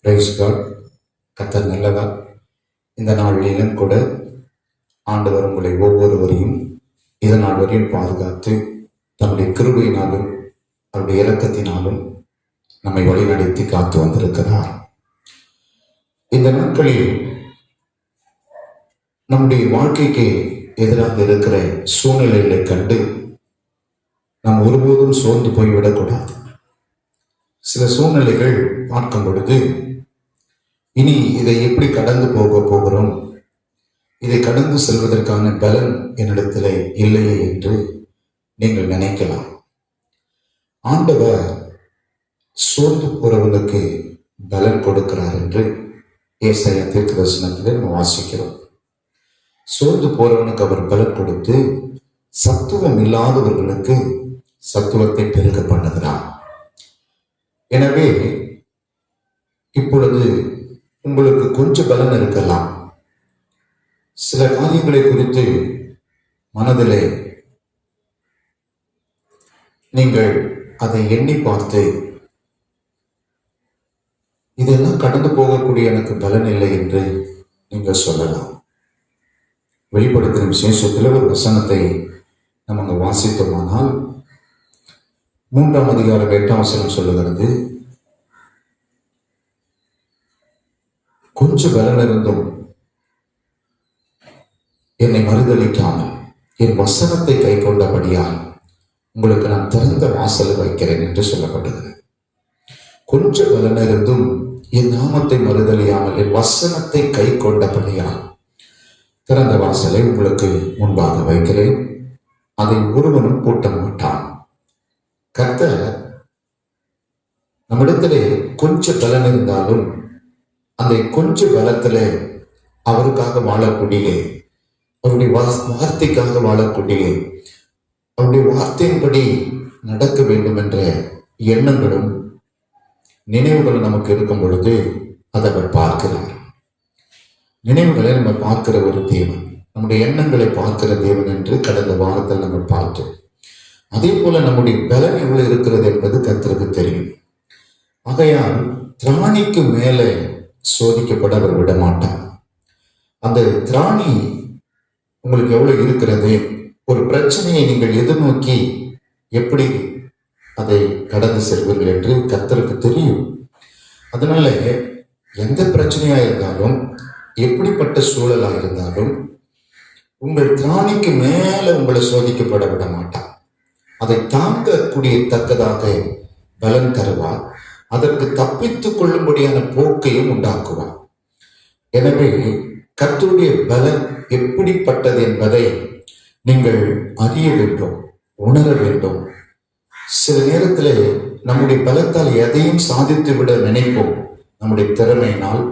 Price God. கர்த்தர் நல்லவர். இந்த நாளிலும் கூட ஆண்டவர் உங்களை ஒவ்வொருவரையும் இதனால் வரையும் பாதுகாத்து தம்முடைய கிருபையினாலும் அவருடைய இரக்கத்தினாலும் நம்மை வழிநடத்தி காத்து வந்திருக்கிறார். இந்த நாட்களில் நம்முடைய வாழ்க்கைக்கு எதிராக இருக்கிற சூழ்நிலைகளை கண்டு நாம் ஒருபோதும் சோர்ந்து போய்விடக்கூடாது. சில சூழ்நிலைகள் பார்க்கும் பொழுது இனி இதை எப்படி கடந்து போகிறோம், இதை கடந்து செல்வதற்கான பலன் என்னிடத்திலே இல்லையே என்று நீங்கள் நினைக்கலாம். ஆண்டவர் சோர்ந்து போறவனுக்கு பலன் கொடுக்கிறார் என்று ஏசாயா தீர்க்கதரிசனத்திலே நம்ம வாசிக்கிறோம். சோர்ந்து போறவனுக்கு அவர் பலன் கொடுத்து சத்துவம் இல்லாதவர்களுக்கு சத்துவத்தை பெருக பண்ணுகிறார். எனவே இப்பொழுது உங்களுக்கு கொஞ்சம் பலன் இருக்கலாம். சில காரியங்களை குறித்து மனதிலே நீங்கள் அதை எண்ணி பார்த்து இதெல்லாம் கடந்து போகக்கூடிய எனக்கு பலன் இல்லை என்று நீங்கள் சொல்லலாம். வெளிப்படுத்தின விசேஷத்தில் ஒரு வசனத்தை நம்ம அங்கே வாசித்தோமானால் 3ஆம் அதிகாரம் 8ஆம் வசனம் சொல்லுகிறது, கொஞ்சம் பலன் இருந்தும் என்னை மறுதளிக்காமல் என் வசனத்தை கை கொண்டபடியால் உங்களுக்கு நான் திறந்த வாசல் வைக்கிறேன் என்று சொல்லப்படுகிறது. கொஞ்சம் பலன் இருந்தும் என் நாமத்தை மறுதலியாமல் என் வசனத்தை கை கொண்டபடியால் திறந்த வாசலை உங்களுக்கு முன்பாக வைக்கிறேன், அதை ஒருவனும் பூட்ட மாட்டான். கர்த்தர் நம்மிடத்திலே கொஞ்சம் பலன் இருந்தாலும் அந்த கொஞ்ச பலத்துல அவருக்காக வாழக்கூடிய, அவருடைய வார்த்தைக்காக வாழக்கூடிய, அவருடைய வார்த்தையின்படி நடக்க வேண்டும் என்ற எண்ணங்களும் நினைவுகளும் நமக்கு இருக்கும் பொழுது அதை அவர் பார்க்கிறார். நினைவுகளை நம்ம பார்க்கிற ஒரு தேவன், நம்முடைய எண்ணங்களை பார்க்கிற தேவன் என்று கடந்த வாரத்தில் நம்ம பார்த்தோம். அதே போல நம்முடைய பலன் எவ்வளவு இருக்கிறது என்பது கர்த்தருக்கு தெரியும். ஆகையால் திராணிக்கு மேலே சோதிக்கப்பட அவர் விட மாட்டார். அந்த திராணி உங்களுக்கு எவ்வளவு இருக்கிறது, ஒரு பிரச்சனையை நீங்கள் எதிர்நோக்கி எப்படி அதை கடந்து செல்வீர்கள் என்று கர்த்தருக்கு தெரியும். அதனால எந்த பிரச்சனையா இருந்தாலும், எப்படிப்பட்ட சூழலா இருந்தாலும் உங்கள் திராணிக்கு மேல உங்களை சோதிக்கப்பட விட மாட்டார். அதை தாங்கக்கூடிய தக்கதாக பலன் தருவார். அதற்கு தப்பித்துக் கொள்ளும்படியான போக்கையும் உண்டாக்குவார். எனவே கர்த்தருடைய பலன் எப்படிப்பட்டது என்பதை நீங்கள் அறிய வேண்டும், உணர வேண்டும். சில நேரத்தில் நம்முடைய பலத்தால் எதையும் சாதித்து விட நினைப்போம். நம்முடைய திறமையினால்,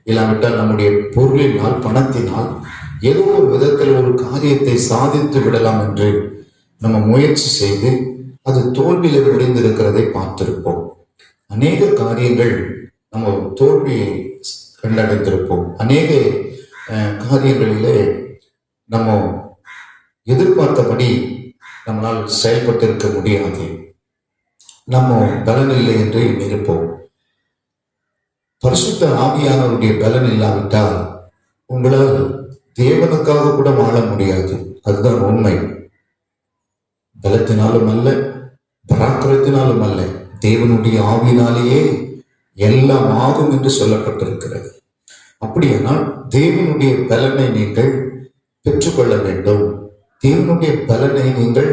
இல்லாவிட்டால் நம்முடைய பொருளினால், பணத்தினால் ஏதோ ஒரு விதத்தில் ஒரு காரியத்தை சாதித்து விடலாம் என்று நம்ம முயற்சி செய்து அது தோல்வியில் முடிந்திருக்கிறதை பார்த்திருப்போம். அநேக காரியங்கள் நம்ம தோல்வியை கண்டடைந்திருப்போம். அநேக காரியங்களிலே நம்ம எதிர்பார்த்தபடி நம்மளால் செயல்பட்டிருக்க முடியாது, நம்ம பலன் இல்லை என்று எண்ணிருப்போம். பரிசுத்த ஆவியானவருடைய பலன் இல்லாவிட்டால் உங்களால் தேவனுக்காக கூட வாழ முடியாது. அதுதான் உண்மை. பலத்தினாலும் அல்ல, பராக்கிரத்தினாலும் அல்ல, தேவனுடைய ஆவியினாலேயே எல்லாம் ஆகும் என்று சொல்லப்பட்டிருக்கிறது. அப்படியானால் தேவனுடைய பலனை நீங்கள் பெற்றுக்கொள்ள வேண்டும். தேவனுடைய பலனை நீங்கள்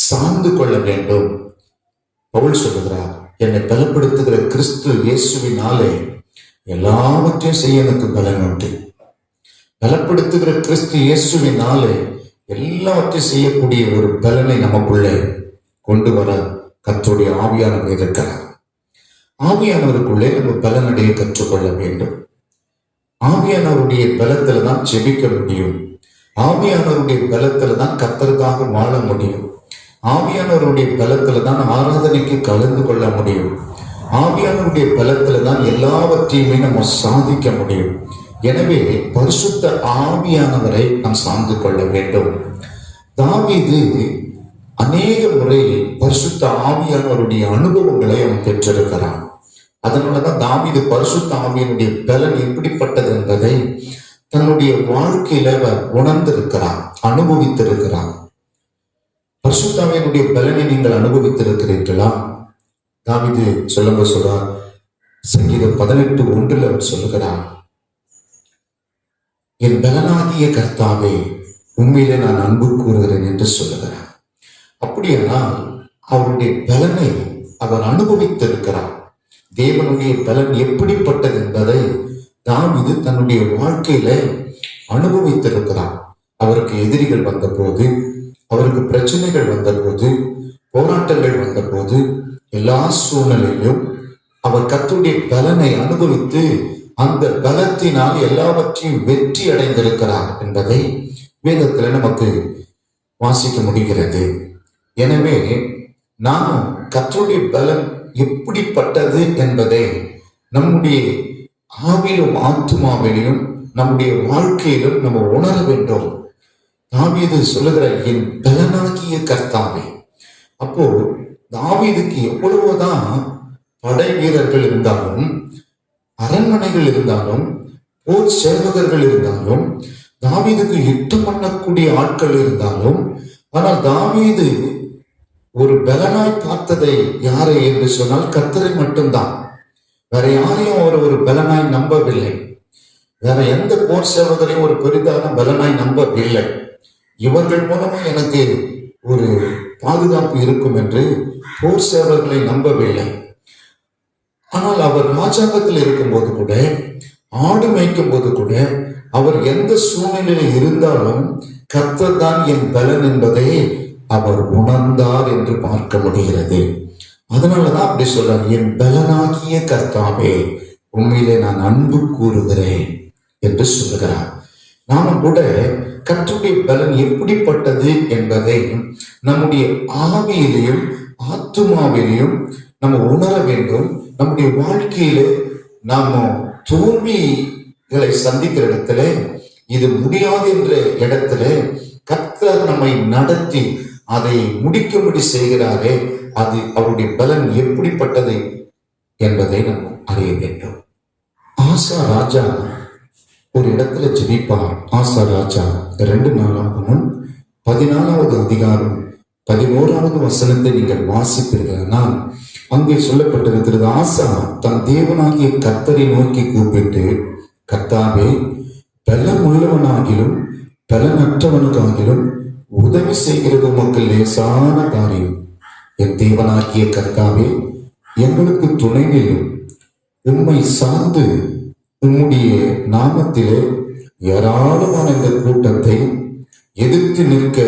சார்ந்து கொள்ள வேண்டும். பவுல் சொல்லுகிறார், என்னை பலப்படுத்துகிற கிறிஸ்து இயேசுவினாலே எல்லாவற்றையும் செய்ய எனக்கு பலன் உண்டு. பலப்படுத்துகிற கிறிஸ்து இயேசுவினாலே எல்லாவற்றையும் செய்யக்கூடிய ஒரு பலனை நமக்குள்ளே கொண்டு வர கர்த்தருடைய ஆவியானவர் இருக்கிறார். ஆவியானவருக்குள்ளே நம்ம பலனடைய கற்றுக்கொள்ள வேண்டும். ஆவியானவருடைய பலத்துல தான் ஜெபிக்க முடியும். ஆவியானவருடைய பலத்துல தான் கர்த்தருக்காக வாழ முடியும். ஆவியானவருடைய பலத்துல தான் ஆராதனைக்கு கலந்து கொள்ள முடியும். ஆவியானவருடைய பலத்துல தான் எல்லாவற்றையுமே நம்ம சாதிக்க முடியும். எனவே பரிசுத்த ஆவியானவரை நாம் சார்ந்து கொள்ள வேண்டும். தாவீது அநேக முறை பரிசுத்த ஆவியானவருடைய அனுபவங்களை அவன் பெற்றிருக்கிறான். அதனாலதான் தாவீது பரிசுத்த ஆவியினுடைய பலன் எப்படிப்பட்டது என்பதை தன்னுடைய வாழ்க்கையில உணர்ந்திருக்கிறான், அனுபவித்திருக்கிறான். பரிசுத்த ஆவியினுடைய பலனை நீங்கள் அனுபவித்திருக்கிறீர்களா? தாவீது சொல்றார், சங்கீதம் 18:1 அவர் சொல்லுகிறார், என் பலனாகிய கர்த்தாவே உண்மையிலே நான் அன்பு கூறுகிறேன் என்று சொல்லுகிறார். அப்படியானால் அவருடைய பலனை அவர் அனுபவித்திருக்கிறார். தேவனுடைய பலன் எப்படிப்பட்டது என்பதை தாவீது தன்னுடைய வாழ்க்கையில அனுபவித்திருக்கிறார். அவருக்கு எதிரிகள் வந்தபோது, அவருக்கு பிரச்சனைகள் வந்தபோது, போராட்டங்கள் வந்தபோது, எல்லா சூழ்நிலையிலும் அவர் கர்த்தருடைய பலனை அனுபவித்து அந்த பலத்தினால் எல்லாவற்றையும் வெற்றி அடைந்திருக்கிறார் என்பதை வேதத்துல நமக்கு வாசிக்க முடிகிறது. எனவே நாம் கர்த்தருடைய பலன் எப்படிப்பட்டது என்பதை நம்முடைய ஆவிலும் ஆத்துமாவிலும் நம்முடைய வாழ்க்கையிலும் நம்ம உணர வேண்டும். தாவீது சொல்லுகிற என் பலனாகிய கர்த்தாவே. அப்போ தாவீதுக்கு எவ்வளவுதான் படை வீரர்கள் இருந்தாலும், அரண்மனைகள் இருந்தாலும், போர் சேவகர்கள் இருந்தாலும், தாவீதுக்கு யுத்தம் பண்ணக்கூடிய ஆட்கள் இருந்தாலும், ஆனால் தாவீது ஒரு பலனாய் பார்த்ததை யாரை என்று சொன்னால் கர்த்தரை மட்டும்தான். வேற யாரையும் அவர் ஒரு பலனாய் நம்பவில்லை. வேற எந்த போர் சேவகரையும் ஒரு பெரிதான பலனாய் நம்பவில்லை. இவர்கள் மூலமா எனக்கு ஒரு பாதுகாப்பு இருக்கும் என்று போர் சேவகர்களை நம்பவில்லை. ஆனால் அவர் ராஜாங்கத்தில் இருக்கும்போது கூட, ஆடு மேய்க்கும் போது கூட, அவர் எந்த சூழ்நிலையில் இருந்தாலும் கர்த்தர் தான் என் பலன் என்பதை அவர் உணர்ந்தார் என்று பார்க்க முடிகிறது. அதனாலதான் அப்படி சொல்றார், என் பலனாகிய கர்த்தாவே உண்மையிலே நான் அன்பு கூறுகிறேன் என்று சொல்லுகிறார். நாமும் கூட கர்த்தருடைய பலன் எப்படிப்பட்டது என்பதை நம்முடைய ஆவியிலையும் ஆத்துமாவிலையும் நம்ம உணர வேண்டும். நம்முடைய வாழ்க்கையில நாம தோல்விகளை சந்திக்கிற இடத்துல, இது முடியாது என்ற இடத்துல கர்த்தர் நம்மை நடத்தி அதை முடிக்கும்படி செய்கிறாரே, அது அவருடைய பலன் எப்படிப்பட்டது என்பதை நாம் அறிய வேண்டும். ஆசா ராஜா ஒரு இடத்துல ஜெபிப்பார். ஆசா ராஜா 2 நாளாகமும் 14வது அதிகாரம் 11வது வசனத்தை நீங்கள் வாசிப்பீர்களானால் அங்கே சொல்லப்பட்டிருக்கிறது, ஆசா தன் தேவனாகிய கர்த்தரை நோக்கி கூப்பிட்டு, கர்த்தாவே பலம் உள்ளவனாகிலும் பலனற்றவனுக்காகிலும் உதவி செய்கிறது உமக்கு லேசான காரியம். என் தேவனாகிய கர்த்தாவே எங்களுக்கு துணை நில்லும். உம்மை சார்ந்து உம்முடைய நாமத்திலே ஏராளமான இந்த கூட்டத்தை எதிர்த்து நிற்க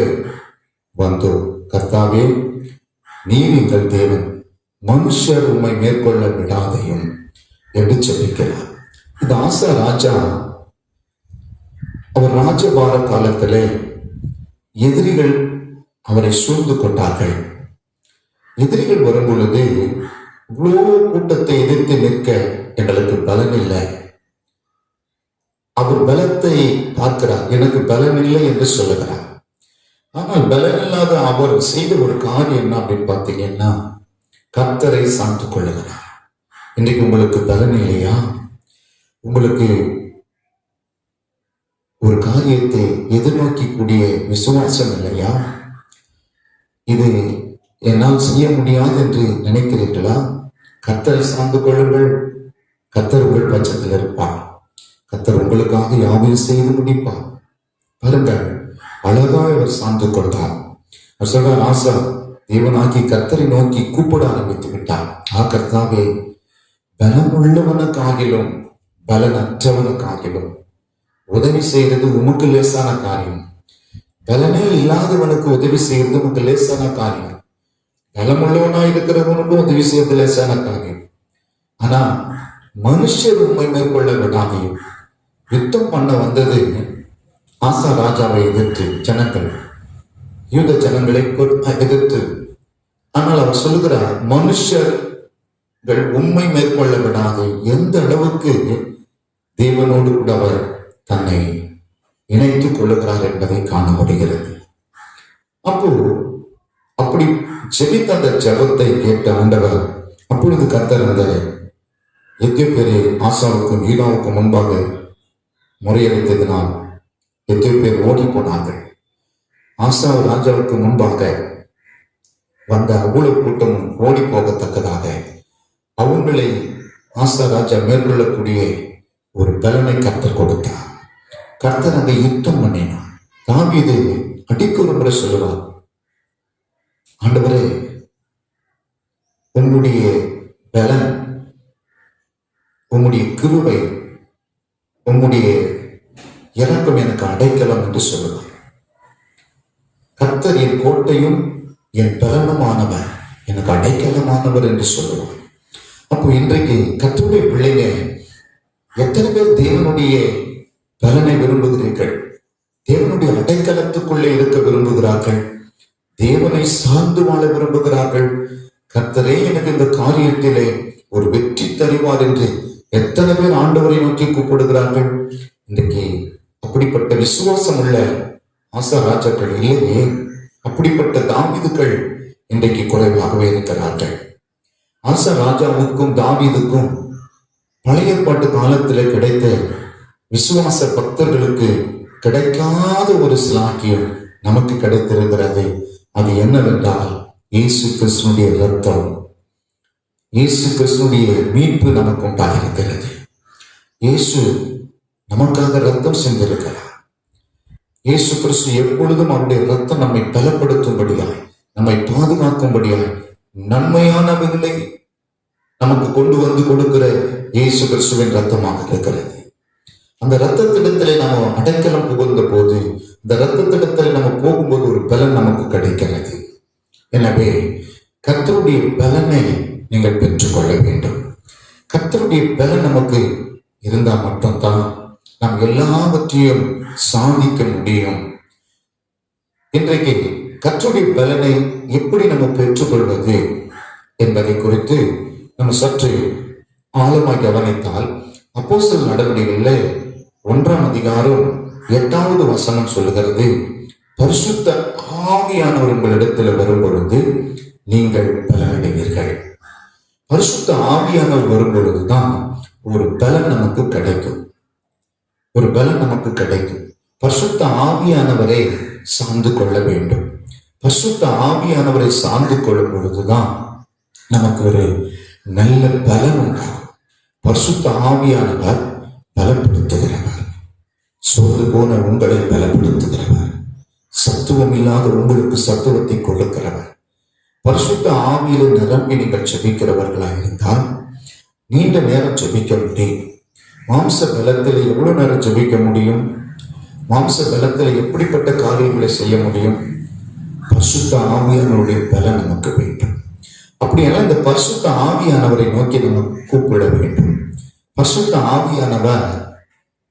வந்தோம். கர்த்தாவே நீர் எங்கள் தேவன், மனுஷர் உம்மை மேற்கொள்ள விடாதையும் என்று சொல்லிக்கிறார். இந்த ஆசா ராஜா அவர் ராஜபார காலத்திலே எதிரிகள் அவரை சூழ்ந்து கொண்டார்கள். எதிரிகள் வரும் பொழுது இவ்வளோ கூட்டத்தை எதிர்த்து நிற்க எங்களுக்கு பலன் இல்லை. அவர் பலத்தை பார்க்கிறார், எனக்கு பலன் இல்லை என்று சொல்லுகிறார். ஆனால் பலன் இல்லாத அவர் செய்த ஒரு காரியம் என்ன அப்படின்னு பார்த்தீங்கன்னா, கர்த்தரை சார்ந்து கொள்ளுகிறார். இன்றைக்கு உங்களுக்கு பலன் இல்லையா? உங்களுக்கு ஒரு காரியத்தை எதிர்நோக்கக்கூடிய விசுவாசம் இல்லையா? இது என்னால் செய்ய முடியாது என்று நினைக்கிறீர்களா? கர்த்தரை சார்ந்து கொள்ளுங்கள். கர்த்தர் உங்கள் பட்சத்தில் இருப்பார். கர்த்தர் உங்களுக்காக யாவையும் செய்து முடிப்பார். பாருங்கள், அழகாய் அவர் சார்ந்து கொண்டார். அவர் சொல்றார், ஆசா தேவனாகி கர்த்தரை நோக்கி கூப்பிட ஆரம்பித்து விட்டார். கர்த்தாவே பலம் உள்ளவனுக்காகிலும் பலனற்றவனுக்காகிலும் உதவி செய்யறது உமக்கு லேசான காரியம். பலனே இல்லாதவனுக்கு உதவி செய்யறது உமக்கு லேசான காரியம். பலமுள்ளவனா இருக்கிறவனுக்கும் உதவி செய்யறது லேசான காரியம். ஆனா மனுஷர் உண்மை மேற்கொள்ள விடாமையும் யுத்தம் பண்ண வந்தது ஆசா ராஜாவை எதிர்த்து ஜனங்கள், யூத ஜனங்களை எதிர்த்து, ஆனால் அவர் சொல்லுகிறார், மனுஷர்கள் உண்மை மேற்கொள்ள விடாது எந்த அளவுக்கு தேவனோடு கூட அவர் தன்னை இணைத்துக் கொள்ளுகிறார் என்பதை காண முடிகிறது. அப்போ அப்படி ஜெபித்த அந்த ஜபத்தை கேட்ட ஆண்டவர், அப்பொழுது கர்த்தர் அந்த எத்தியோப்பியரை ஆசாவுக்கும் ஈராவுக்கும் முன்பாக முறையடித்ததினால் எத்தியோப்பியர் ஓடி போனார்கள். ஆசா ராஜாவுக்கு முன்பாக வந்த அவ்வளவு கூட்டமும் ஓடி போகத்தக்கதாக அவங்களை ஆசா ராஜா மேற்கொள்ளக்கூடிய ஒரு பலனை கர்த்தர் கொடுத்தார். கர்த்தர் அங்கே யுத்தம் பண்ணினார். தாவீது அடிக்க ஒரு முறை சொல்லுவார், ஆண்டவரே, உன்னுடைய பலன், உம்முடைய கிருபை, உம்முடைய இறக்கம் எனக்கு அடைக்கலம் என்று சொல்லுவார். கர்த்தர் என் கோட்டையும் என் பலனுமானவர், எனக்கு அடைக்கலமானவர் என்று சொல்லுவார். அப்போ இன்றைக்கு கர்த்தருடைய பிள்ளைங்க எத்தனை பேர் தேவனுடைய பலனை விரும்புகிறீர்கள்? தேவனுடைய அடைக்கலத்துக்குள்ளே இருக்க விரும்புகிறார்கள்? தேவனை சார்ந்து வாழ விரும்புகிறார்கள்? கர்த்தரே எனக்கு இந்த காரியத்திலே ஒரு வெற்றி தருவார் என்று எத்தனை பேர் ஆண்டவரை நோக்கி கூப்பிடுகிறார்கள்? இன்றைக்கு அப்படிப்பட்ட விசுவாசம் உள்ள ஆசா ராஜாக்கள் இல்லையே. அப்படிப்பட்ட தாவீதுக்கள் இன்றைக்கு குறைவாகவே இருக்கிறார்கள். ஆசா ராஜாவுக்கும் தாவீதுக்கும் பழைய ஏற்பாட்டு காலத்தில் கிடைத்த விசுவாச பக்தர்களுக்கு கிடைக்காத ஒரு சிலாக்கியம் நமக்கு கிடைத்திருக்கிறது. அது என்னவென்றால், இயேசு கிறிஸ்துடைய ரத்தம், இயேசு கிறிஸ்துடைய மீட்பு நமக்கு உண்டாயிருக்கிறது. இயேசு நமக்காக ரத்தம் சென்றிருக்கிறார். இயேசு கிறிஸ்து எப்பொழுதும் அவருடைய ரத்தம் நம்மை பலப்படுத்தும்படியாய், நம்மை பாதுகாக்கும்படியாய், நன்மையானவர்களை நமக்கு கொண்டு வந்து கொடுக்கிற இயேசு கிறிஸ்துவின் ரத்தமாக இருக்கிறது. அந்த ரத்தத்திடத்திலே நம்ம அடைக்கலம் புகுந்த போது, இந்த ரத்தத்திடத்தில் நம்ம போகும்போது ஒரு பலன் நமக்கு கிடைக்கிறது. எனவே கர்த்தருடைய பலனை நீங்கள் பெற்றுக்கொள்ள வேண்டும். கர்த்தருடைய பலன் நமக்கு இருந்தால் மட்டும்தான் நாம் எல்லாவற்றையும் சாதிக்க முடியும். இன்றைக்கு கர்த்தருடைய பலனை எப்படி நம்ம பெற்றுக்கொள்வது என்பதை குறித்து நம்ம சற்று ஆழமாக கவனித்தால், அப்போஸ்தலர் நடவடிக்கைகளில் 1ஆம் அதிகாரம் 8வது வசனம் சொல்லுகிறது, பரிசுத்த ஆவியானவர் உங்களிடத்தில் வரும் பொழுது நீங்கள் பலனடைவீர்கள். பரிசுத்த ஆவியானவர் வரும் பொழுதுதான் ஒரு பலன் நமக்கு கிடைக்கும். ஒரு பலன் நமக்கு கிடைக்கும். பரிசுத்த ஆவியானவரை சார்ந்து கொள்ள வேண்டும். பரிசுத்த ஆவியானவரை சார்ந்து கொள்ளும் பொழுதுதான் நமக்கு ஒரு நல்ல பலன் உண்டாகும். பரிசுத்த ஆவியானவர் பலப்படுத்துகிறவர், சோர்ந்து போன உங்களை பலப்படுத்துகிறவர், சத்துவம் இல்லாத உங்களுக்கு சத்துவத்தை கொடுக்கிறவர். பரிசுத்த ஆவியில நிரம்பி நீங்கள் ஜெபிக்கிறவர்களாக இருந்தால் நீண்ட நேரம் ஜெபிக்க முடியும். மாம்ச பலத்தில் எவ்வளவு நேரம் ஜெபிக்க முடியும்? மாம்ச பலத்தில் எப்படிப்பட்ட காரியங்களை செய்ய முடியும்? பரிசுத்த ஆவியானவருடைய பலன் நமக்கு வேண்டும். அப்படியெல்லாம் இந்த பரிசுத்த ஆவியானவரை நோக்கி நம்ம கூப்பிட வேண்டும். பரிசுத்த ஆவியானவர்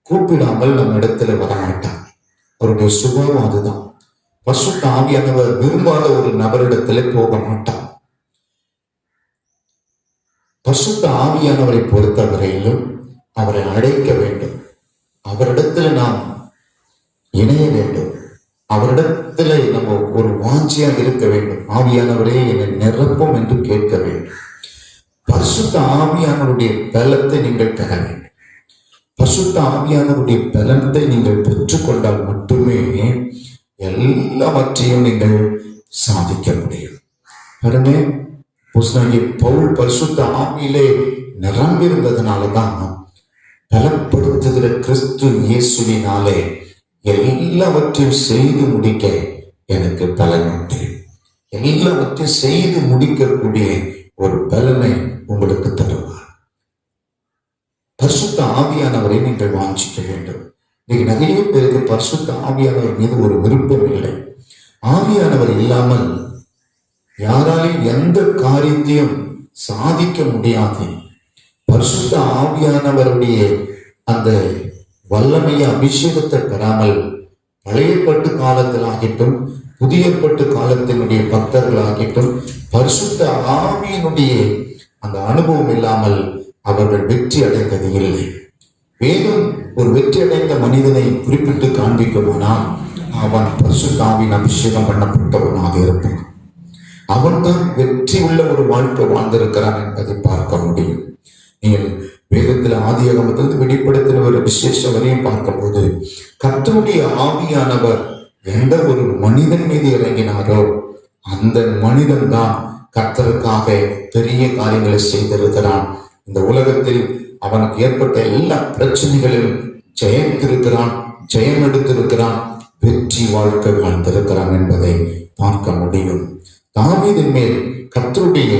கூப்பிடாமல் நம்ம இடத்துல வரமாட்டார். அவருடைய சுபாவம் அதுதான். பரிசுத்த ஆவியானவர் விரும்பாத ஒரு நபரிடத்துல போக மாட்டார். பரிசுத்த ஆவியானவரை பொறுத்தவரையிலும் அவரை அழைக்க வேண்டும். அவரிடத்துல நாம் இணைய வேண்டும். அவரிடத்துல நம்ம ஒரு வாஞ்சியாக இருக்க வேண்டும். ஆவியானவரே என்னை நிரப்பும் என்று கேட்க வேண்டும். பரிசுத்த ஆவியானவருடைய பலத்தை நீங்கள் பெற வேண்டும். பரிசுத்த ஆவியானவருடைய பலத்தை நீங்கள் பெற்றுக்கொண்டால் மட்டுமே எல்லாவற்றையும் நீங்கள் சாதிக்க முடியும். பாருங்க, பவுல் பரிசுத்த ஆவியிலே நிரம்பியிருந்ததுனாலதான் பலப்படுத்துகிற கிறிஸ்து இயேசுவினாலே எல்லாவற்றையும் செய்து முடிக்க எனக்கு பலன் உண்டு. எல்லாவற்றையும் செய்து முடிக்கக்கூடிய ஒரு பலனை உங்களுக்கு தருவார். பரிசுத்த ஆவியானவரை நீங்கள் வாஞ்சிக்க வேண்டும். இன்னைக்கு நிறைய பேருக்கு பரிசுத்த ஆவியானவர் மீது ஒரு விருப்பம் இல்லை. ஆவியானவர் இல்லாமல் யாராலையும் எந்த காரியத்தையும் சாதிக்க முடியாது. பரிசுத்த ஆவியானவருடைய அந்த வல்லமைய அபிஷேகத்தை பெறாமல் பழைய ஏற்பாட்டு காலத்தில் ஆகிட்டும் புதிய ஏற்பாட்டு காலத்தினுடைய பக்தர்களாகிட்டும் பரிசுத்த ஆவியினுடைய அந்த அனுபவம் இல்லாமல் அவர்கள் வெற்றி அடைந்தது இல்லை. வேதம் ஒரு வெற்றி அடைந்த மனிதனை குறிப்பிட்டு காண்பிக்குமானால் அவன் பரிசுத்த ஆவியின் அபிஷேகம் பண்ணப்பட்டவனாக இருப்பான். அவன்தான் வெற்றி உள்ள ஒரு வாழ்க்கை வாழ்ந்திருக்கிறான் என்பதை பார்க்க முடியும். நீங்கள் வேதத்தில் ஆதியாகமத்திலிருந்து வெளிப்படுத்தின ஒரு விசேஷ வரையும் பார்க்கும்போது கர்த்தருடைய ஆவியானவர் எந்த ஒரு மனிதன் மீது இறங்கினாரோ அந்த மனிதன் தான் கர்த்தருக்காக பெரிய காரியங்களை செய்திருக்கிறான். இந்த உலகத்தில் அவனுக்கு ஏற்பட்ட எல்லா பிரச்சனைகளிலும் ஜெயம் எடுத்திருக்கிறான், வெற்றி வாழ்க்கை வாழ்ந்திருக்கிறான் என்பதை பார்க்க முடியும். தாவீதின் மேல் கர்த்தருடைய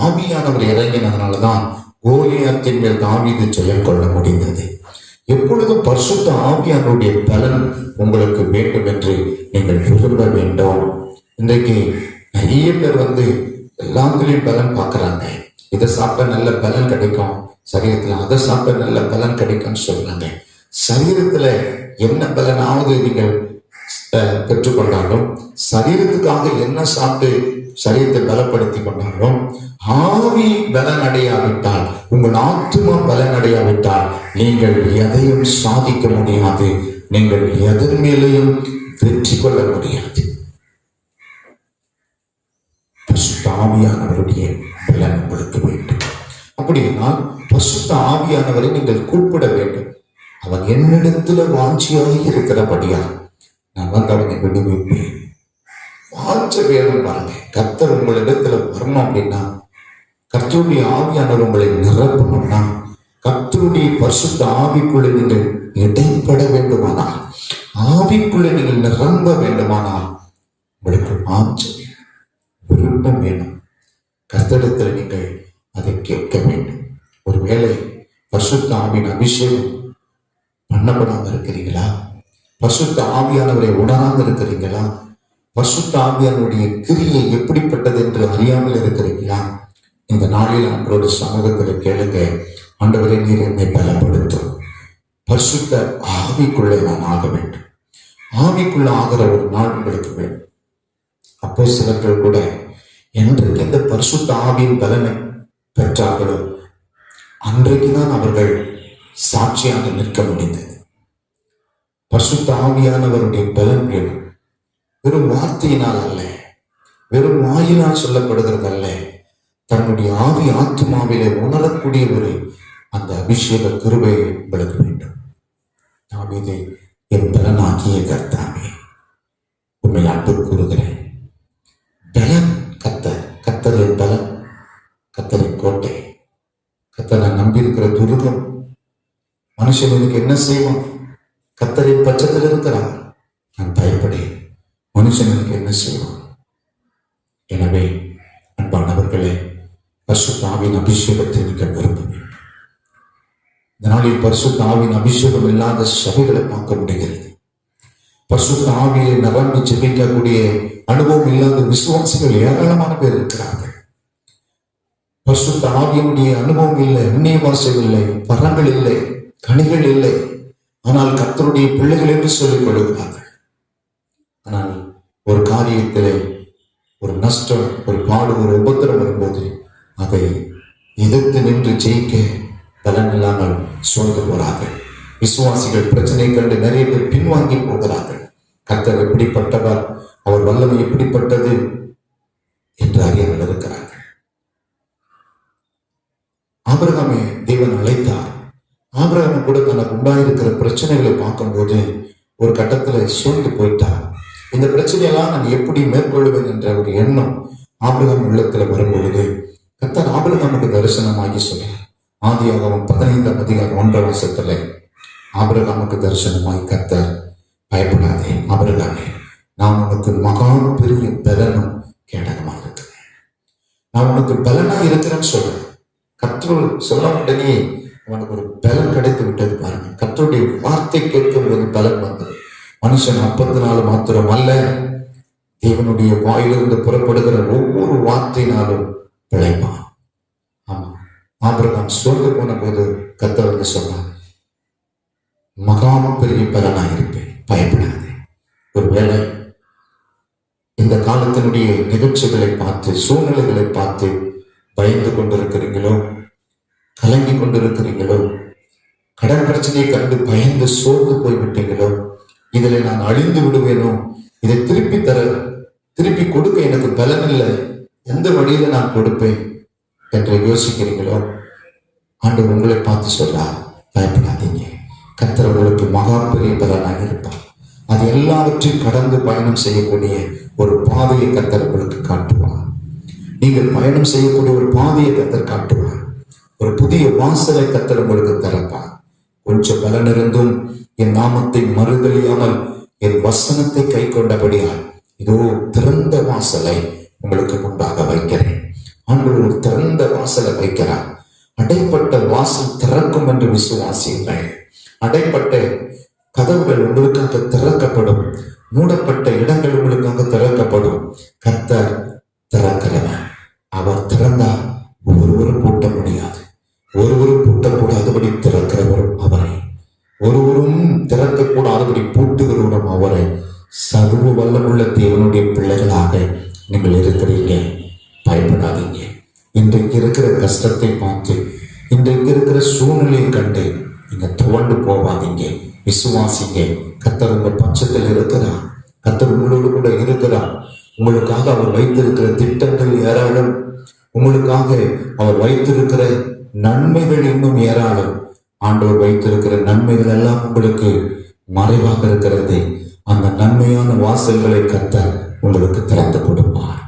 ஆவியானவர் இறங்கினதுனாலதான் கோலியாத்தின் மேல் தாவீது ஜெயம் கொள்ள முடிந்தது. எப்பொழுதும் பரிசுத்த ஆவியானுடைய பலன் உங்களுக்கு வேண்டும் என்று நீங்கள் விரும்ப வேண்டும். இன்றைக்கு நிறைய பேர் எல்லாத்துலயும் பலன் பார்க்கறாங்க. இதை சாப்பிட்டா நல்ல பலன் கிடைக்கும், சரீரத்துல அதை சாப்பிட்டா நல்ல பலன் கிடைக்கும்னு சொல்றாங்க. சரீரத்துல என்ன பலனாவது நீங்கள் பெற்றுக்கொண்டாலும், சரீரத்துக்காக என்ன சாப்பிட்டு சரீரத்தை பலப்படுத்தி கொண்டாலும், ஆவி பலன் அடையாவிட்டால், உங்கள் ஆத்மா பலன் அடையாவிட்டால் நீங்கள் எதையும் சாதிக்க முடியாது, நீங்கள் எதன் மேலையும் வெற்றி கொள்ள முடியாது. பரிசுத்த ஆவியானவருடைய பலன் உங்களுக்கு வேண்டும். அப்படியானால் பரிசுத்த ஆவியானவரை நீங்கள் கூப்பிட வேண்டும். அவன் என்னிடத்துல வாஞ்சியாக இருக்கிறபடியா நான் அவனை விடுவிப்பேன். வாஞ்ச வேணும் பாருங்க. கர்த்தர் உங்களிடத்துல வரணும் அப்படின்னா, கர்த்தருடைய ஆவியானவர் உங்களை நிரப்பணும்னா, கர்த்தருடைய பரிசுத்த ஆவிக்குள்ளே நீங்கள் இடைப்பட வேண்டுமானால், ஆவிக்குள்ளே நீங்கள் நிரம்ப வேண்டுமானால் உங்களுக்கு வாஞ்ச வேணும், விருப்பம் வேணும். கர்த்தரிடத்தில் நீங்கள் அதை கேட்க வேண்டும். ஒருவேளை பரிசுத்த ஆவியின் அபிஷேகம் பண்ணப்படாமல் இருக்கிறீங்களா? பரிசுத்த ஆவியானவரை உணராமல் இருக்கிறீங்களா? பரிசுத்த ஆவியானுடைய கிரியை எப்படிப்பட்டது என்று அறியாமல் இருக்கிறீங்களா? இந்த நாளில் ஆண்டவருடைய சமூகத்தில் கேளுங்க, ஆண்டவரே நீர் என்னை பலப்படுத்தும். பரிசுத்த ஆவிக்குள்ளே நான் ஆக வேண்டும். ஆவிக்குள்ள ஆகிற ஒரு நாள் உங்களுக்கு வேண்டும். அப்போ சிலர்கள் கூட என்றைக்கு இந்த பரிசுத்த ஆவியின் பலனை பெற்றார்களோ அன்றைக்குதான் அவர்கள் சாட்சியாக நிற்க முடிந்தது. பரிசுத்த ஆவியானவருடைய பலன் வேணும். வெறும் வார்த்தையினால் அல்ல, வெறும் வாயினால் சொல்லப்படுகிறது அல்ல, தன்னுடைய ஆவி ஆத்மாவிலே உணரக்கூடிய ஒரு அந்த அபிஷேக கிருபை உங்களுக்கு வேண்டும். தாவீதை என் பலனாகிய கர்த்தாவே உண்மையில் அன்பு கூறுகிறேன். பலன் கர்த்தரின் பலன், கர்த்தரின் கோட்டை, கர்த்தரை நம்பியிருக்கிற துருகம். மனுஷன் எனக்கு என்ன செய்வான்? கர்த்தரின் பட்சத்தில் இருக்கிறார், நான் பயப்படேன். மனுஷன் எனக்கு என்ன செய்வான்? எனவே அன்பானவர்களே, பரிசுத்த ஆவியின் அபிஷேகத்தை நீங்கள் விரும்ப வேண்டும். இந்த நாளில் பரிசுத்த ஆவியின் அபிஷேகம் இல்லாத சபைகளை பார்க்க முடிகிறது. பரிசுத்த ஆவியை நிரம்பி ஜெபிக்கக்கூடிய அனுபவம் இல்லாத விசுவாசிகள் ஏராளமான பேர் இருக்கிறார்கள். பரிசுத்த ஆவியினுடைய அனுபவம் இல்லை, அந்நிய பாஷை இல்லை, வரங்கள் இல்லை, கனிகள் இல்லை, ஆனால் கர்த்தருடைய பிள்ளைகள் என்று சொல்லிக் கொள்கிறார்கள். ஆனால் ஒரு காரியத்திலே ஒரு நஷ்டம், ஒரு பாடு, ஒரு உபத்திரம் வரும்போது அதை எதிர்த்து நின்று ஜெயிக்க பலன் இல்லாமல் சோர்ந்து போகிறார்கள். விசுவாசிகள் பிரச்சனை கண்டு நிறைய பேர் பின்வாங்கி போகிறார்கள். கர்த்தர் எப்படிப்பட்டவர், அவர் வல்லமை எப்படிப்பட்டது என்று அறியாமல் இருக்கிறார்கள். ஆபிரகாமை தேவன் அழைத்தார். ஆபிரகாம் கூட தனக்கு உண்டாயிருக்கிற பிரச்சனைகளை பார்க்கும்போது ஒரு கட்டத்துல சோர்ந்து போயிட்டார். இந்த பிரச்சனையெல்லாம் நான் எப்படி மேற்கொள்வேன் என்ற ஒரு எண்ணம் ஆபிரகாம் உள்ளத்துல வரும்பொழுது கர்த்தர் ஆபிரகாமுக்கு தரிசனமாகி சொன்னார். ஆதியாகமம் 15:1 ஆபிரகாமுக்கு தரிசனமாகி கர்த்தர், பயப்படாதே ஆபிரகாமே, நான் உனக்கு மகா பெரிய பலனும் கேடகமாக இருக்கிறேன், நான் உனக்கு பலனா இருக்கிறேன்னு சொல்றேன். கர்த்தர் சொல்ல உடனே அவனுக்கு ஒரு பலன் கிடைத்து விட்டது. பாருங்க, கர்த்தருடைய வார்த்தை கேட்கும் போது பலன் வந்தது. மனுஷன் அப்பத்தினால மாத்திரம் அல்ல, தேவனுடைய வாயிலிருந்து புறப்படுகிற ஒவ்வொரு வார்த்தையினாலும் பிழைப்பான். ஆமா, ஆபிரகாம் சோர்ந்து போன போது கர்த்தர் சொன்னார், மகா பெரிய பலனாயிருப்பேன், பயப்படாதே. ஒருவேளை இந்த காலத்தினுடைய நிகழ்ச்சிகளை பார்த்து, சூழ்நிலைகளை பார்த்து பயந்து கொண்டிருக்கிறீங்களோ, கலங்கி கொண்டிருக்கிறீங்களோ, கடன் பிரச்சனையை கண்டு பயந்து சோர்ந்து போய்விட்டீங்களோ, இதுல நான் அழிந்து விடுவேனோ, இதை திருப்பி கொடுக்க எனக்கு பலன் இல்லை, எந்த வழியில நான் கொடுப்பேன் என்று யோசிக்கிறீங்களோ, ஆண்டவர் உங்களை பார்த்து சொல்றார், பயப்படாதீங்க. கர்த்தர் உங்களுக்கு மகா பெரிய பலனாக இருப்பார். அது எல்லாவற்றையும் கடந்து பயணம் செய்யக்கூடிய ஒரு பாதையை கர்த்தர் உங்களுக்கு காட்டுவார். நீங்கள் பயணம் செய்யக்கூடிய ஒரு பாதையை கர்த்தர் காட்டுவார். ஒரு புதிய வாசலை கர்த்தர் உங்களுக்கு திறப்பார். கொஞ்சம் பலன் இருந்தும் என் நாமத்தை மறுதலியாமல் என் வசனத்தை கை கொண்டபடியால் இதோ திறந்த வாசலை உங்களுக்கு முன்பாக வைக்கிறேன். ஆண்டவர் ஒரு திறந்த வாசலை வைக்கிறார். அடைப்பட்ட வாசல் திறக்கும் என்று விசுவாசியுங்கள். அடைப்பட்ட கதவுகள் உங்களுக்காக திறக்கப்படும். மூடப்பட்ட இடங்கள் உங்களுக்காக திறக்கப்படும். கர்த்தர் திறக்கிறவர். அவர் திறந்தால் ஒருவரும் பூட்ட முடியாது. ஒருவரும் பூட்டக்கூடாதபடி திறக்கிறவரும் அவரை, ஒருவரும் திறக்கக்கூடாதபடி பூட்டுகிறவரும் அவரை. சர்வ வல்லமுள்ள தேவனுடைய பிள்ளைகளாக நீங்கள் இருக்கிறீங்க. பயப்படாதீங்க. இன்றைக்கு இருக்கிற கஷ்டத்தை பார்த்து, இன்றைக்கு இருக்கிற சூழ்நிலையை கண்டு நீங்க துவண்டு போவாதீங்க. விசுவாசிங்க. கர்த்தர் உங்கள் பட்சத்தில் இருக்கிறார். கர்த்தர் உங்களோடு கூட இருக்கிறார். உங்களுக்காக அவர் வைத்திருக்கிற திட்டங்கள் ஏராளம். உங்களுக்காக அவர் வைத்திருக்கிற நன்மைகள் இன்னும் ஏராளம். ஆண்டவர் வைத்திருக்கிற நன்மைகள் எல்லாம் உங்களுக்கு மறைவாக இருக்கிறது. அந்த நன்மையான வாசல்களை கர்த்தர் உங்களுக்கு திறந்து கொடுப்பார்.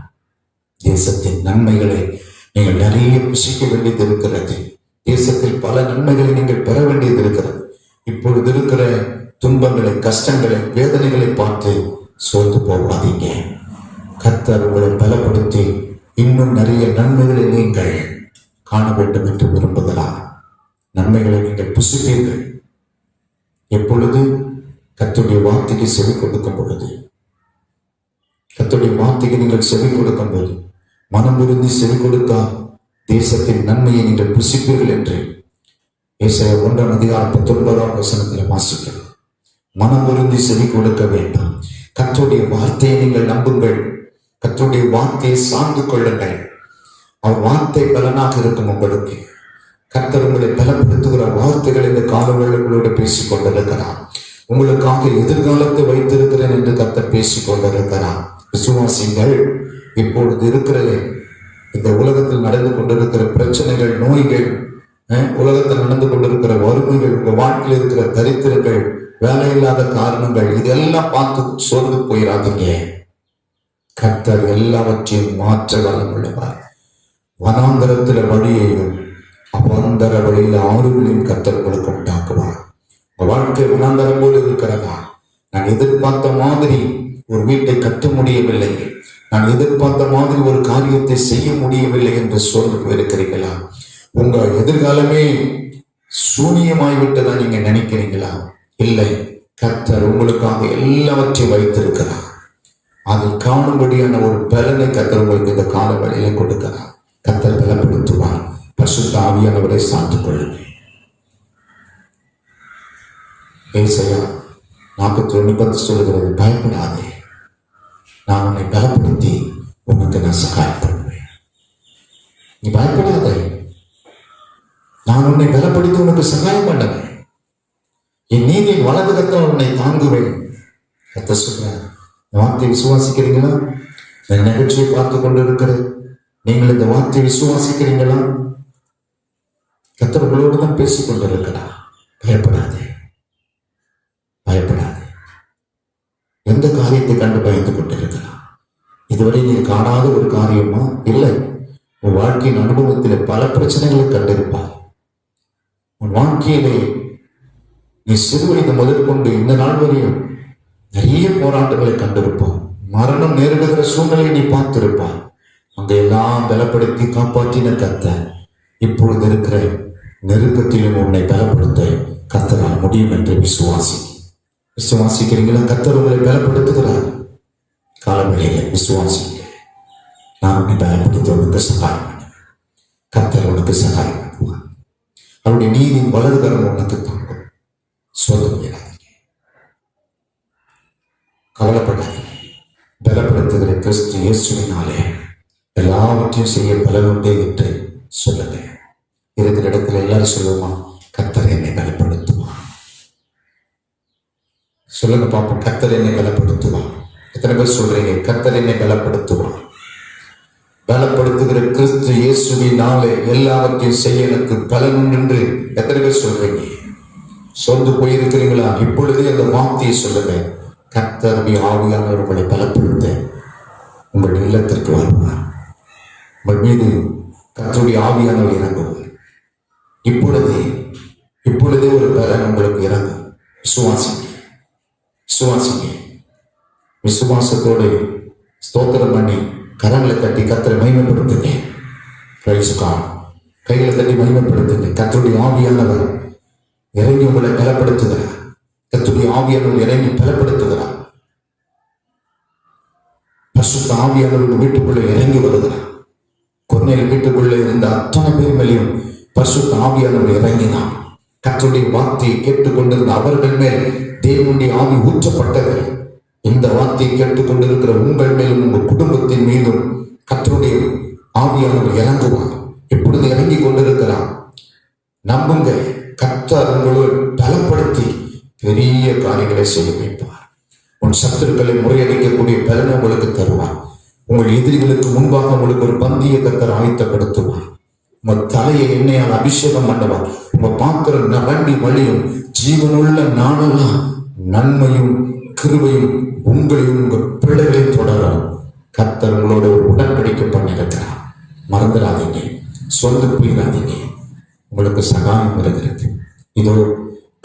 தேசத்தின் நன்மைகளை நீங்கள் நிறைய புசிக்க வேண்டியது இருக்கிறது. தேசத்தில் பல நன்மைகளை நீங்கள் பெற வேண்டியது இருக்கிறது. இப்பொழுது இருக்கிற துன்பங்களை, கஷ்டங்களை, வேதனைகளை பார்த்து சோர்ந்து போகாதீங்க. கர்த்தர் உங்களை பலப்படுத்தி இன்னும் நிறைய நன்மைகளை நீங்கள் காண வேண்டும் என்று விரும்புகிறார். நன்மைகளை நீங்கள் புசிப்பீர்கள். எப்பொழுது? கர்த்தருடைய வார்த்தைக்கு செவி கொடுக்கும் பொழுது. கர்த்தருடைய வார்த்தைக்கு நீங்கள் செவி கொடுக்கும் போது, மனம் விரும்பி செவி கொடுத்தால் தேசத்தின் நன்மையை நீங்கள் புசிப்பீர்கள் என்று ஏசாயா 1:19 வாசிக்கிறது. மனம் விரும்பி செவி கொடுக்க வேண்டும். கர்த்தருடைய வார்த்தையை நீங்கள் நம்புங்கள். கர்த்தருடைய வார்த்தையை சார்ந்து கொள்ளுங்கள். அவர் வார்த்தை பலனாக இருக்கும் உங்களுக்கு. கர்த்தர் உங்களை பலப்படுத்துகிற வார்த்தைகள் இந்த காலவெளிகளோடு பேசிக் கொண்டிருக்கிறார். உங்களுக்காக எதிர்காலத்தை வைத்திருக்கிறேன் என்று கர்த்தர் பேசிக் கொண்டிருக்கிறார். விசுவாசிங்கள். இப்பொழுது இருக்கிற இந்த உலகத்தில் நடந்து கொண்டிருக்கிற பிரச்சனைகள், நோய்கள், உலகத்தில் நடந்து கொண்டிருக்கிற வறுமைகள், உங்க வாழ்க்கையில் இருக்கிற தரித்திரங்கள், வேலையில்லாத காரணங்கள், இதெல்லாம் பார்த்து சோர்ந்து போயிடாதீங்க. கர்த்தர் எல்லாவற்றையும் மாற்ற வல்லம் உள்ளவர். வனாந்தரத்தில வழியையும் அவாந்தர வழியில் ஆறுகளையும் கர்த்தர் உங்களுக்கு உண்டாக்குவார். உங்க வாழ்க்கை வனாந்தரம் போல இருக்கிறதா? நான் எதிர்பார்த்த மாதிரி ஒரு வீட்டை கட்ட முடியவில்லை, நான் எதிர்பார்த்த மாதிரி ஒரு காரியத்தை செய்ய முடியவில்லை என்று சோர்ந்து போயிருக்கிறீங்களா? உங்க எதிர்காலமே சூனியமாய்விட்டதா நீங்க நினைக்கிறீங்களா? இல்லை, கர்த்தர் உங்களுக்காக எல்லாவற்றையும் வைத்திருக்கிறார். அதை காணும்படியான ஒரு பலனை கர்த்தர் உங்களுக்கு இந்த கால வழியில கொடுக்கிறார். கர்த்தர் பலப்படுத்துவார். பரிசுத்த ஆவியானவரை சார்ந்து கொள்ளுங்கள். ஏசாயா 41:10 சொல்கிறது, பயப்படாதே, நான் உன்னை பலப்படுத்தி உனக்கு நான் சகாயம் பண்ணுவேன். நீ பயப்படாதே, நான் உன்னை பலப்படுத்தி உனக்கு சகாயம் பண்ணுவேன். என் நீதியின் வலது கரத்தால் உன்னை தாங்குவேன். கர்த்தர் சொல்றார். இந்த வார்த்தையை விசுவாசிக்கிறீங்களா? இந்த நிகழ்ச்சியை பார்த்து கொண்டு இருக்கிற நீங்கள் இந்த வார்த்தையை விசுவாசிக்கிறீங்களா? கர்த்தர் உங்களோடு தான் பேசிக் கொண்டிருக்கிறார். பயப்படாதே, பயப்படாதே. எந்த காரியத்தை கண்டு பயந்து கொண்டிருக்கிறார்? இதுவரை நீ காணாத ஒரு காரியமா? இல்லை. உன் வாழ்க்கையின் அனுபவத்தில் பல பிரச்சனைகளை கண்டிருப்பார். உன் வாழ்க்கையிலே நீ சிறுவயது முதற்கொண்டு இந்த நாள் வரையும் நிறைய போராட்டங்களை கண்டிருப்பார். மரணம் நேரிடுகிற சூழ்நிலையை நீ பார்த்திருப்பார். அதையெல்லாம் பலப்படுத்தி காப்பாற்றின கர்த்தர் இப்பொழுது இருக்கிற நெருக்கத்திலும் உன்னை பலப்படுத்த கர்த்தரால் முடியும் என்று விசுவாசிக்கிறீங்களா? கர்த்தர் உங்களை பலப்படுத்துகிறார். காலவெளியில விசுவாசிங்க. நான் உன்னை பலப்படுத்த உனக்கு சகாயம் பண்ணுவேன். கர்த்தர் உனக்கு சகாயம் பண்ணுவார். அவருடைய நீதியின் வலதுகரம் உனக்கு தாங்கும். சொல்ல முடியாதீங்க. கவலைப்படாதீங்க. பலப்படுத்துகிற கிறிஸ்து இயேசுவினாலே எல்லாவற்றையும் செய்ய பலன் உண்டே என்று சொல்லுங்க. இருக்கிற இடத்துல எல்லாரும் சொல்லுவோமா, கர்த்தர் என்னை பலப்படுத்துவார். சொல்லுங்க பாப்போம், கர்த்தர் என்னை பலப்படுத்துவார். எத்தனை பேர் சொல்றீங்க கர்த்தர் என்னை பலப்படுத்துவார்? பலப்படுத்துகிற கிறிஸ்து இயேசுவினாலே எல்லாவற்றையும் செய்ய எனக்கு பலன் உண்டு என்று எத்தனை பேர் சொல்றீங்க? சொந்து போயிருக்கிறீங்களா? இப்பொழுதே அந்த வார்த்தையை சொல்லுங்க. கர்த்தருடைய ஆவியானவர் உங்களை பலப்படுத்த உங்கள் இல்லத்திற்கு வருவார். உங்கள் மீது கர்த்தருடைய ஆவியானவர் இறங்குவார். இப்பொழுதே ஒரு பலன் உங்களுக்கு இறங்கும். விசுவாசிங்க. விசுவாசத்தோடு ஸ்தோத்திரம் பண்ணி கரங்களை தட்டி கர்த்தரை மகிமைப்படுத்துங்க. கைகளை தட்டி மகிமைப்படுத்துங்க. கர்த்தருடைய ஆவியானவர் இறங்கி உங்களை பலப்படுத்துகிறார். கர்த்தருடைய ஆவியானவர் இறங்கி பலப்படுத்துகிறார். பரிசுத்த ஆவியானவர் வீட்டுக்குள்ளே இறங்கி வருகிறார். கொர்நேலியு வீட்டுக்குள்ளே இருந்த அத்தனை பேர் மேலேயும் பரிசுத்த ஆவியானவர் இறங்கினார். கர்த்தருடைய வார்த்தையை கேட்டுக்கொண்டிருந்த அவர்கள் மேல் தேவனுடைய ஆவி ஊற்றப்பட்டது. இந்த வார்த்தையை கேட்டுக்கொண்டிருக்கிற உங்கள் மேலும் உங்கள் குடும்பத்தின் மீதும் கர்த்தருடைய ஆவியானவர் இறங்குவார். இப்பொழுது இறங்கி கொண்டிருக்கிறார். நம்புங்க, கர்த்தர் உங்களோடு பலப்படுத்தி பெரிய காரியங்களை செய்ய வைப்பார். உன் சத்துருக்களை முறியடிக்கக்கூடிய பலனை உங்களுக்கு தருவார். உங்கள் எதிரிகளுக்கு முன்பாக உங்களுக்கு ஒரு பந்திய கர்த்தர் ஆயத்தப்படுத்துவார். உங்க தலையை எண்ணெயால் அபிஷேகம் பண்ணுவார். உங்க பாத்திரம் நிரம்பி வழியும். ஜீவனுள்ள நாளெல்லாம் நன்மையும் கிருபையும் உங்களையும் உங்கள் பிள்ளைகளையும் தொடரும். கர்த்தர் உங்களோட ஒரு உடன்படிக்கை பண்ணியிருக்கிறார். மறந்துடாதீங்க, சொந்து போயிடாதீங்க. உங்களுக்கு சகாயம் வருகிறது. இதோ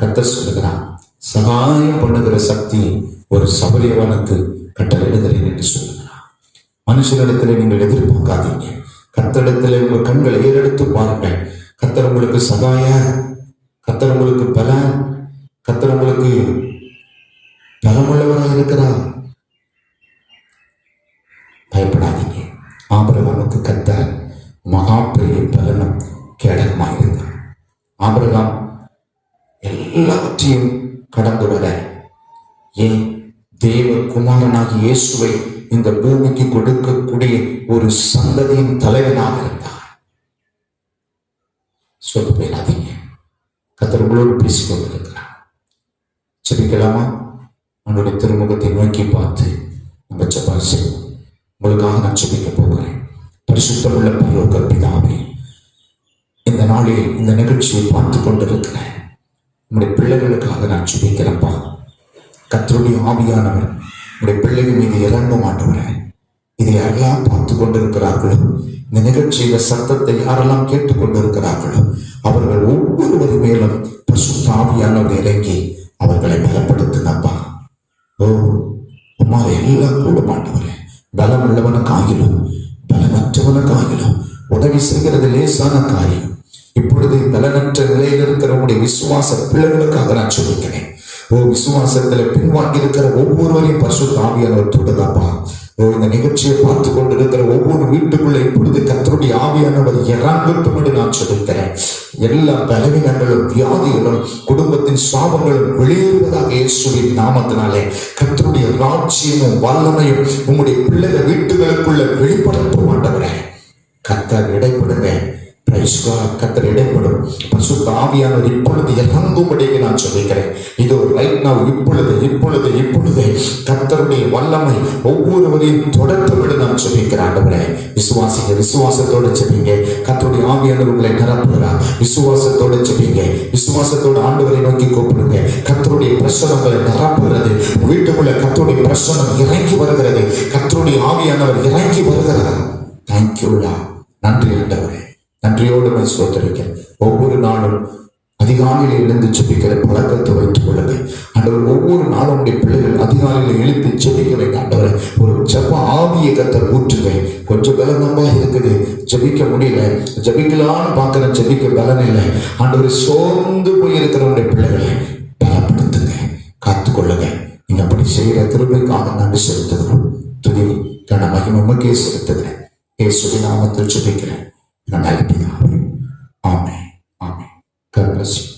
கர்த்தர் சொல்லுகிறார், சகாயம் பண்ணுகிற சக்தி ஒரு சபரியவனுக்கு கட்டளையிடுகிறேன் என்று சொல்லுகிறார். மனுஷனிடத்தில் நீங்கள் எதிர்பார்க்காதீங்க. கர்த்தரிடத்தில் உங்கள் கண்களை ஏறெடுத்து பாருங்கள். கர்த்தர் உங்களுக்கு சகாய, கர்த்தர் உங்களுக்கு பலன், கர்த்தர் உங்களுக்கு பலமுள்ளவராக இருக்கிறார். பயப்படாதீங்க. ஆபிரகாமுக்கு கர்த்தர் மகா பெரிய பலனும் கேடகமாக இருந்தார். ஆபிரகாம் எல்லாவற்றையும் கடந்து வர ஏன் தேவ குமாரனாகி இயேசுவை இந்த பூமிக்கு கொடுக்கக்கூடிய ஒரு சந்ததியின் தலைவனாக இருந்தார். சொல்லி போயிடாதீங்க. கர்த்தர் உங்களோடு பேசிக் கொண்டிருக்கிறார். ஜெபிக்கலாமா? நம்மளுடைய திருமுகத்தை நோக்கி பார்த்து நம்ம ஜெபம் செய்வோம். உங்களுக்காக நான் ஜெபிக்க போகிறேன். பரிசுத்தமுள்ள பரலோக பிதாவே, இந்த நாளில் இந்த நிகழ்ச்சியை பார்த்து கொண்டிருக்கிறேன் நம்முடைய பிள்ளைகளுக்காக நான் ஜெபிக்கிறேன்ப்பா. கர்த்தருடைய ஆவியானவர் உடைய பிள்ளைகள் மீது இறங்க மாட்டவரே. இதை யாரெல்லாம் பார்த்து கொண்டிருக்கிறார்களோ, இந்த நிகழ்ச்சியில சத்தத்தை யாரெல்லாம் கேட்டுக் கொண்டிருக்கிறார்களோ, அவர்கள் ஒவ்வொருவர் மேலும் பரிசுத்த ஆவியானவர் இறங்கி அவர்களை பலப்படுத்தினப்பா. ஓ, உம்மால எல்லாம் கூட மாட்டவரே. பலம் உள்ளவனுக்காகிலும் பலனற்றவனுக்காகிலும் உதவி செய்கிறது லேசான காரியம். இப்பொழுது பலனற்ற நிலையில் இருக்கிற உடைய விசுவாச பிள்ளைகளுக்காக நான் சொல்லிக்கிறேன். ஓ, விசுவாசத்துல பின்வாங்கி இருக்கிற ஒவ்வொருவரையும் பரிசுத்த ஆவியானவர் தொடுதாப்பா. ஓ, இந்த நிகழ்ச்சியை பார்த்து கொண்டிருக்கிற ஒவ்வொரு வீட்டுக்குள்ள இப்பொழுது கர்த்தருடைய ஆவியானவர் இறங்கட்டும் என்று நான் சொல்லிக்கிறேன். எல்லா பலவீனங்களும் வியாதிகளும் குடும்பத்தின் சாபங்களும் வெளியேறுவதாக இயேசுவின் நாமத்தினாலே கர்த்தருடைய ராஜ்யமும் வல்லமையும் உங்களுடைய பிள்ளைகள் வீட்டுகளுக்குள்ள வெளிப்படுத்த மாட்டவரே. கர்த்தர் இடைப்படுங்க. கர்த்தர் இடைப்படும். பரிசுத்த ஆவியானவர் இப்பொழுது இறங்கும்படிக்கு நான் சொல்லிக்கிறேன். இதோ ரைட் நவ், இப்பொழுது கர்த்தருடைய வல்லமை ஒவ்வொருவரையும் தொடர்ந்து நான் சொல்லிக்கிறேன். ஆண்டவரே, விசுவாசிங்க. விசுவாசத்தோடு செபிங்க. கர்த்தருடைய ஆவியானவர் உங்களை நிரப்புகிறார். விசுவாசத்தோடு செபிங்க. விசுவாசத்தோடு ஆண்டவரை நோக்கி கூப்பிடுங்க. கர்த்தருடைய பிரசனங்களை நிரப்புகிறது. வீட்டுக்குள்ள கர்த்தருடைய பிரசனம் இறங்கி வருகிறது. கர்த்தருடைய ஆவியானவர் இறங்கி வருகிறார். தேங்க்யூலா. நன்றி ஆண்டவரே. நன்றியோடு ஸ்தோத்திரிக்க. ஒவ்வொரு நாளும் அதிகாலையில் எழுந்து ஜெபிக்கிற பழக்கத்தை வைத்துக் கொள்ளுங்க ஆண்டவர். ஒவ்வொரு நாளும் உடைய பிள்ளைகள் அதிகாலையில் எழுப்பி ஜெபிக்க வைங்க ஆண்டவரை. ஒரு ஜெப ஆவியை கர்த்தர் ஊற்றுங்க. கொஞ்சம் பலனமா இருக்குது, ஜெபிக்க முடியல, ஜெபிக்கலான்னு பார்க்கிற ஜெபிக்க பலன் இல்லை ஆண்டவர். சோர்ந்து போயிருக்கிற உடைய பிள்ளைகளை பலப்படுத்துங்க, காத்துக்கொள்ளுங்க. நீங்க அப்படி செய்கிற கிருபைக்காக நன்றி செலுத்துகிறோம். துதி கன மகிமை உமக்கே செலுத்துகிறேன். இயேசுவின் நாமத்தில் ஜெபிக்கிறேன். Amen. Amen. God bless you.